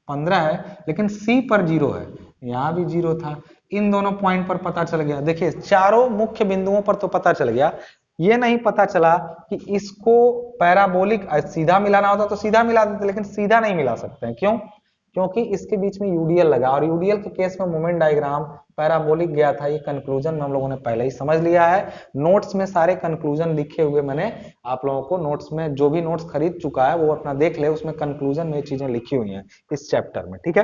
15 है, लेकिन सी पर 0 है, यहां भी 0 था, इन दोनों पॉइंट पर पता चल गया। देखिए चारों मुख्य बिंदुओं पर तो पता चल गया, ये नहीं पता चला कि इसको पैराबोलिक सीधा मिलाना होता तो सीधा मिला देते, लेकिन सीधा नहीं मिला सकते हैं, क्यों, क्योंकि इसके बीच में यूडीएल लगा, और यूडीएल के केस में मोमेंट डायग्राम पैराबोलिक गया था। ये कंक्लूजन में हम लोगों ने पहले ही समझ लिया है, नोट्स में सारे कंक्लूजन लिखे हुए मैंने आप लोगों को, नोट्स में जो भी नोट्स खरीद चुका है वो अपना देख ले, उसमें कंक्लूजन में चीजें लिखी हुई हैं इस चैप्टर में, ठीक है।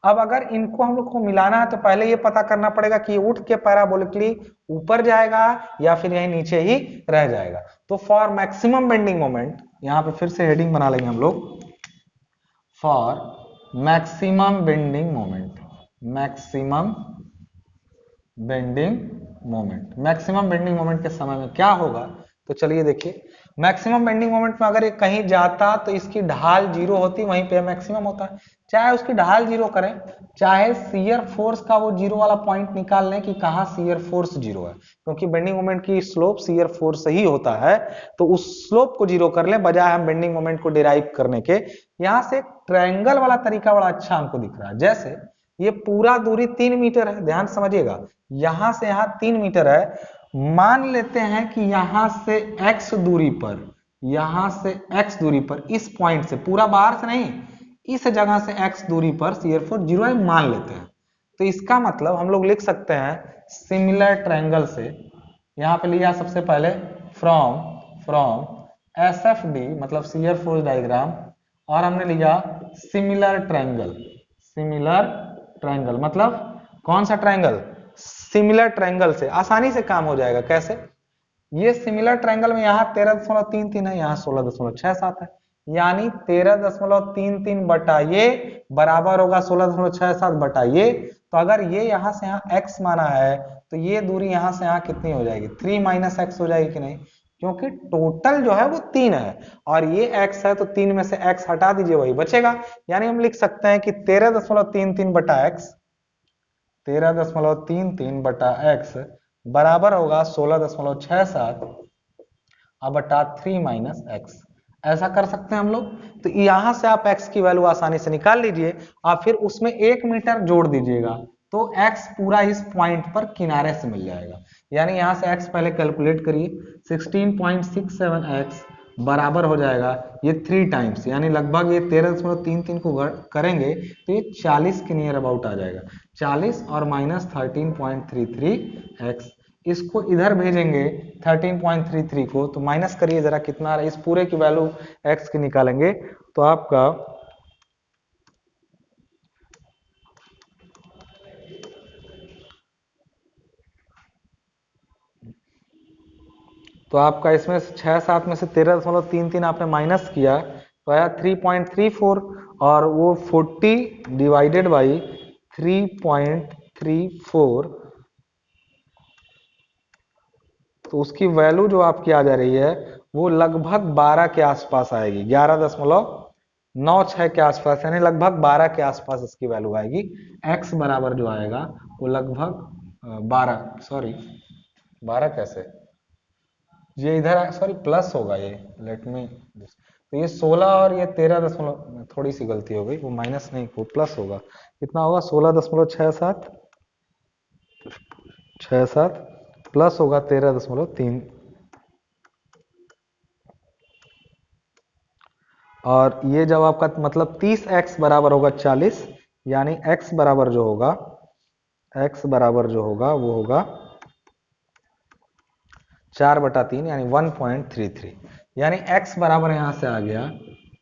अब अगर इनको हम लोग को मिलाना है तो पहले ये पता करना पड़ेगा कि उठ के पैराबोलिकली ऊपर जाएगा या फिर यहीं नीचे ही रह जाएगा। तो फॉर मैक्सिमम बेंडिंग मोमेंट, यहां पे फिर से हेडिंग बना लेंगे हम लोग, for maximum bending moment, maximum bending moment, maximum bending moment के समय में क्या होगा, तो चलिए देखिए, मैक्सिमम बेंडिंग मोमेंट में अगर ये कहीं जाता तो इसकी ढाल 0 होती, वहीं पे मैक्सिमम होता है। चाहे उसकी ढाल 0 करें, चाहे शियर फोर्स का वो 0 वाला पॉइंट निकाल लें कि कहां शियर फोर्स 0 है, क्योंकि बेंडिंग मोमेंट की स्लोप शियर फोर्स से ही होता है, तो उस स्लोप को 0 कर लें बजाय हम बेंडिंग मोमेंट को डिराइव करने के। यहां से ट्रायंगल वाला तरीका बड़ा अच्छा हमको दिख रहा है। जैसे ये पूरा दूरी 3 मीटर है, ध्यान समझिएगा, यहां से यहां 3 मीटर है, मान लेते हैं कि यहां से x दूरी पर, यहां से x दूरी पर इस पॉइंट से, पूरा बाहर से नहीं, इस जगह से x दूरी पर शियर फोर्स 0 है मान लेते हैं, तो इसका मतलब हम लोग लिख सकते हैं सिमिलर ट्रायंगल से, यहां पे लिया सबसे पहले फ्रॉम SFD मतलब शियर फोर्स डायग्राम, और हमने लिया सिमिलर ट्रायंगल, सिमिलर ट्रायंगल मतलब कौन सा ट्रायंगल, सिमिलर ट्रायंगल से आसानी से काम हो जाएगा। कैसे, ये सिमिलर ट्रायंगल में यहाँ 13.33 है, यहाँ 16.67 है, यानी 13.33 बटा ये बराबर होगा 16.67 बटा ये। तो अगर ये यहाँ से यहाँ x माना है तो ये दूरी यहाँ से यहाँ कितनी हो जाएगी, 3 माइनस एक्स हो जाएगी कि नहीं, क्योंकि टोटल जो है वो 3 है और ये x है, तो 3 में से x हटा दीजिए वही बचेगा। यानी हम लिख सकते हैं कि 13.33 बटा x, 13.33 बटा x बराबर होगा 16.67 अब बटा 3 माइनस एक्स। ऐसा कर सकते हैं हम लोग। तो यहां से आप x की वैल्यू आसानी से निकाल लीजिए और फिर उसमें 1 मीटर जोड़ दीजिएगा तो x पूरा इस पॉइंट पर किनारे से मिल जाएगा। यानी यहां से x पहले कैलकुलेट करिए, 16.67x बराबर हो जाएगा ये 3 टाइम्स, यानी लगभग ये 13.33 को करेंगे तो ये 40 के नियर अबाउट आ जाएगा। 40 और माइनस 13.33x, इसको इधर भेजेंगे 13.33 को, तो माइनस करिए जरा कितना आ रहा है, इस पूरे की वैल्यू x की निकालेंगे तो आपका इसमें 6-7 में से 13.33 आपने माइनस किया तो आया 3.34 और वो 40 डिवाइडेड बाई 3.34, तो उसकी वैल्यू जो आपकी आ जा रही है वो लगभग 12 के आसपास आएगी, 11.96 के आसपास, यानी लगभग 12 के आसपास इसकी वैल्यू आएगी। x बराबर जो आएगा वो लगभग 12 कैसे, ये इधर सॉरी प्लस होगा, ये लेट मी, तो ये 16 और ये 13 थोड़ी सी गलती हो गई, वो माइनस नहीं वो प्लस होगा। कितना होगा 16.67 प्लस होगा 13.3 और ये जब आपका मतलब 30x बराबर होगा 40, यानी x बराबर जो होगा वो होगा 4/3 यानी 1.33, यानी x बराबर यहां से आ गया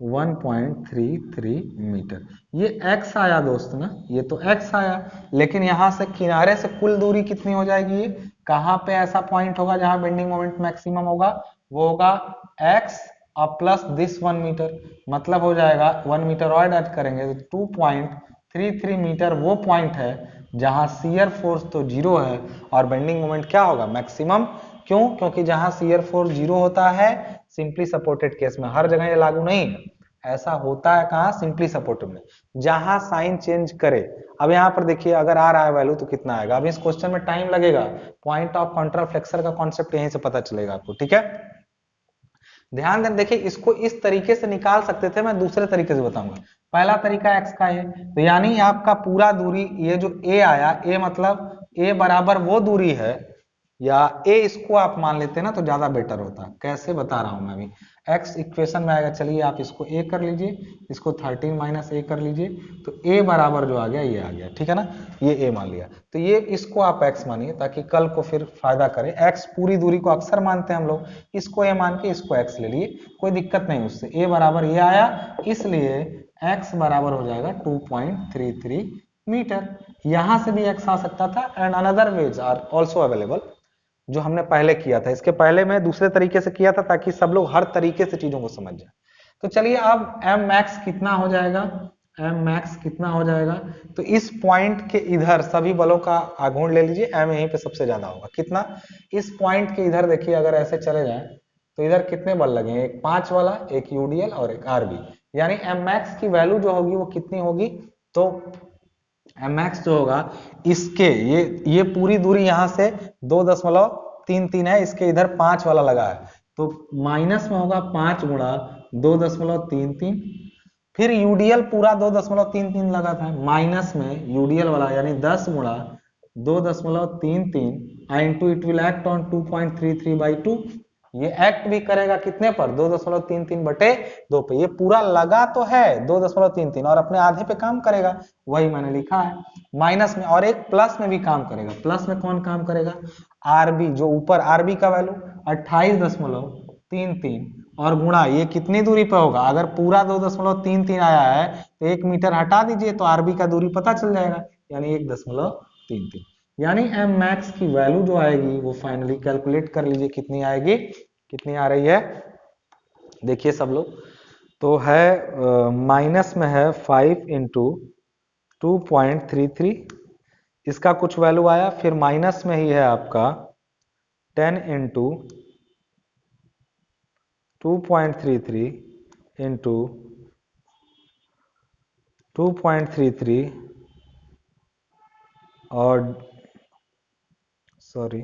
1.33 मीटर। ये x आया दोस्त ना, ये तो x आया, लेकिन यहां से किनारे से कुल दूरी कितनी हो जाएगी, ये कहां पे ऐसा पॉइंट होगा जहां बेंडिंग मोमेंट मैक्सिमम होगा, वो होगा x और प्लस दिस 1 मीटर, मतलब हो जाएगा 1 मीटर और ऐड करेंगे तो 2.33 मीटर वो पॉइंट है जहां शियर फोर्स तो जीरो है और बेंडिंग मोमेंट क्या होगा, मैक्सिमम। क्यों, क्योंकि जहां शियर फोर्स जीरो होता है सिंपली सपोर्टेड केस में, हर जगह ये लागू नहीं है, ऐसा होता है कहां, सिंपली सपोर्टेड में, जहां साइन चेंज करे। अब यहाँ पर देखिए अगर आ रहा है वैल्यू तो कितना आएगा, अब इस क्वेश्चन में टाइम लगेगा, पॉइंट ऑफ कॉन्ट्राफ्लेक्सर का कॉन्सेप्ट यहीं से पता चलेगा आपको, ठीक है। ध्यान दें, देखिए इसको इस तरीके से निकाल सकते थे, मैं दूसरे तरीके से बताऊंगा। पहला तरीका x का है, तो यानी आपका पूरा दूरी ये जो a आया, a मतलब a बराबर वो दूरी है, या a इसको आप मान लेते ना तो ज्यादा बेटर होता। कैसे बता रहा हूं मैं अभी, x इक्वेशन में आएगा, चलिए आप इसको a कर लीजिए, इसको 13 माइनस a कर लीजिए, तो a बराबर जो आ गया ये आ गया, ठीक है ना, ये a मान लिया, तो ये इसको आप x मानिए ताकि कल को फिर फायदा करे। x पूरी दूरी को अक्सर मानते हैं हम लोग, इसको a मान के इसको x ले लिए, कोई दिक्कत नहीं उससे, a बराबर ये आया, इसलिए x बराबर हो जाएगा 2.33 मीटर। यहां से भी x आ सकता था and another ways are also available, जो हमने पहले किया था, इसके पहले मैं दूसरे तरीके से किया था ताकि सब लोग हर तरीके से चीजों को समझ जाए। तो चलिए अब m मैक्स कितना हो जाएगा, तो इस पॉइंट के इधर सभी बलों का आघूर्ण ले लीजिए, m यहीं पे सबसे ज्यादा होगा, कितना, इस पॉइंट के इधर देखिए अगर ऐसे चले जाए तो इधर कितने बल लगे, एक 5 वाला, एक यूडीएल और एक आरबी, यानी m मैक्स की वैल्यू जो होगी वो कितनी होगी, तो mx जो होगा इसके ये पूरी दूरी यहां से 2.33 है, इसके इधर 5 वाला लगा है, तो माइनस में होगा 5 गुणा 2.33, फिर यूडीएल पूरा 2.33 लगा था, माइनस में यूडीएल वाला यानी 10 गुणा 2.33 into it will act on 2.33/2, ये एक्ट भी करेगा कितने पर, 2.33/2 पे, ये पूरा लगा तो है 2.33 और अपने आधे पे काम करेगा, वही मैंने लिखा है, माइनस में और एक प्लस में भी काम करेगा। प्लस में कौन काम करेगा, आरबी, जो ऊपर आरबी का वैल्यू 28.33 और गुणा ये कितनी दूरी पे होगा, अगर पूरा 2.33 आया है तो 1 मीटर हटा दीजिए तो आरबी का दूरी पता चल जाएगा, यानी 1.33, यानी एम मैक्स की वैल्यू जो आएगी वो फाइनली कैलकुलेट कर लीजिए कितनी आएगी, कितनी आ रही है। देखिए सब लोग, तो है माइनस में है 5 इंटू 2.33, इसका कुछ वैल्यू आया, फिर माइनस में ही है आपका 10 इंटू 2.33 इंटू 2.33 और सॉरी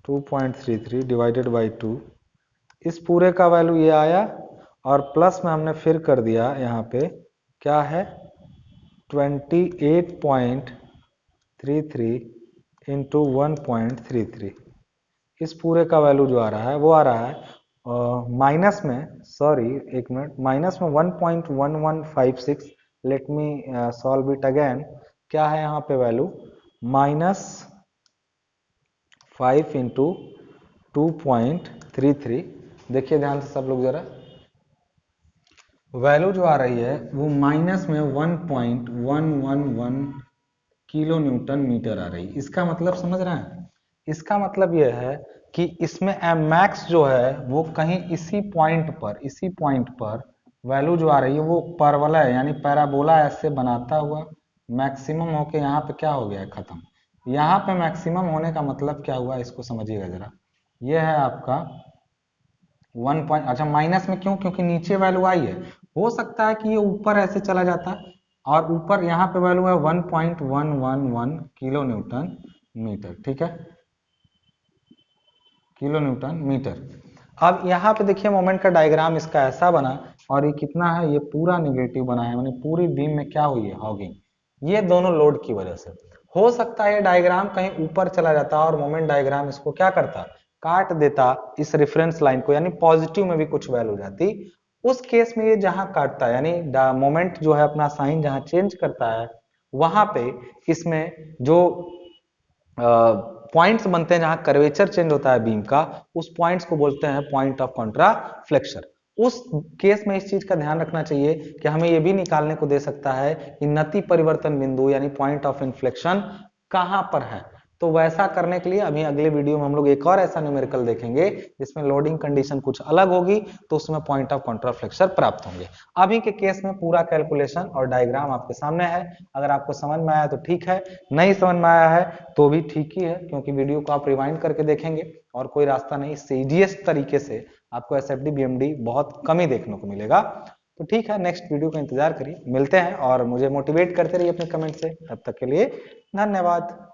2.33 डिवाइडेड बाई 2, इस पूरे का वैल्यू ये आया, और प्लस में हमने फिर कर दिया यहाँ पे क्या है 28.33 इंटू 1.33, इस पूरे का वैल्यू जो आ रहा है वो आ रहा है माइनस में, सॉरी एक मिनट, माइनस में 1.1156, let me solve it again. क्या है यहाँ पे वैल्यू माइनस 5 इंटू 2.33, देखिए ध्यान से सब लोग जरा, वैल्यू जो आ रही है वो माइनस में 1.111 किलो न्यूटन मीटर आ रही है। इसका मतलब समझ रहे हैं, इसका मतलब यह है कि इसमें एम मैक्स जो है वो कहीं इसी पॉइंट पर वैल्यू जो आ रही है वो परवलय यानी पैराबोला ऐसे बनाता हुआ मैक्सिमम होके यहाँ पे क्या हो गया है, खत्म। यहाँ पे मैक्सिमम होने का मतलब क्या हुआ, इसको समझिएगा जरा। ये है आपका 1 पॉइंट, अच्छा माइनस में क्यों, क्योंकि नीचे वैल्यू आई है, हो सकता है कि ये ऊपर ऐसे चला जाता, और ऊपर यहाँ पे वैल्यू है 1.111 किलो न्यूटन मीटर, ठीक है, किलो न्यूटन मीटर। अब यहाँ पे देखिए मोमेंट का डायग्राम इसका ऐसा बना, और ये कितना है, ये पूरा निगेटिव बना है, यानी पूरी बीम में क्या हुई है, हॉगिंग, ये दोनों लोड की वजह से। हो सकता है ये डायग्राम कहीं ऊपर चला जाता और मोमेंट डायग्राम इसको क्या करता, काट देता इस रेफरेंस लाइन को, यानी पॉजिटिव में भी कुछ वैल्यू जाती, उस केस में ये जहां काटता है यानी मोमेंट जो है अपना साइन जहां चेंज करता है, वहां पे इसमें जो पॉइंट्स बनते हैं जहां कर्वेचर चेंज होता है बीम का, उस पॉइंट्स को बोलते हैं पॉइंट ऑफ कॉन्ट्राफ्लेक्शन। उस केस में इस चीज का ध्यान रखना चाहिए कि हमें यह भी निकालने को दे सकता है कि नति परिवर्तन बिंदु यानी पॉइंट ऑफ इन्फ्लेक्शन कहां पर है। तो वैसा करने के लिए अभी अगले वीडियो में हम लोग एक और ऐसा न्यूमेरिकल देखेंगे जिसमें लोडिंग कंडीशन कुछ अलग होगी, तो उसमें पॉइंट ऑफ कॉन्ट्राफ्लेक्शन प्राप्त होंगे। अभी के केस में पूरा कैलकुलेशन और डायग्राम आपके सामने है, अगर आपको समझ में आया तो ठीक है, नहीं समझ में आया है तो भी ठीक ही है, क्योंकि वीडियो को आप रिवाइंड करके देखेंगे और कोई रास्ता नहीं, सीडीएस तरीके से आपको एसएफडी बीएमडी बहुत कम ही देखने को मिलेगा। तो ठीक है, नेक्स्ट वीडियो का इंतजार करिए, मिलते हैं, और मुझे मोटिवेट करते रहिए अपने कमेंट से। तब तक के लिए धन्यवाद।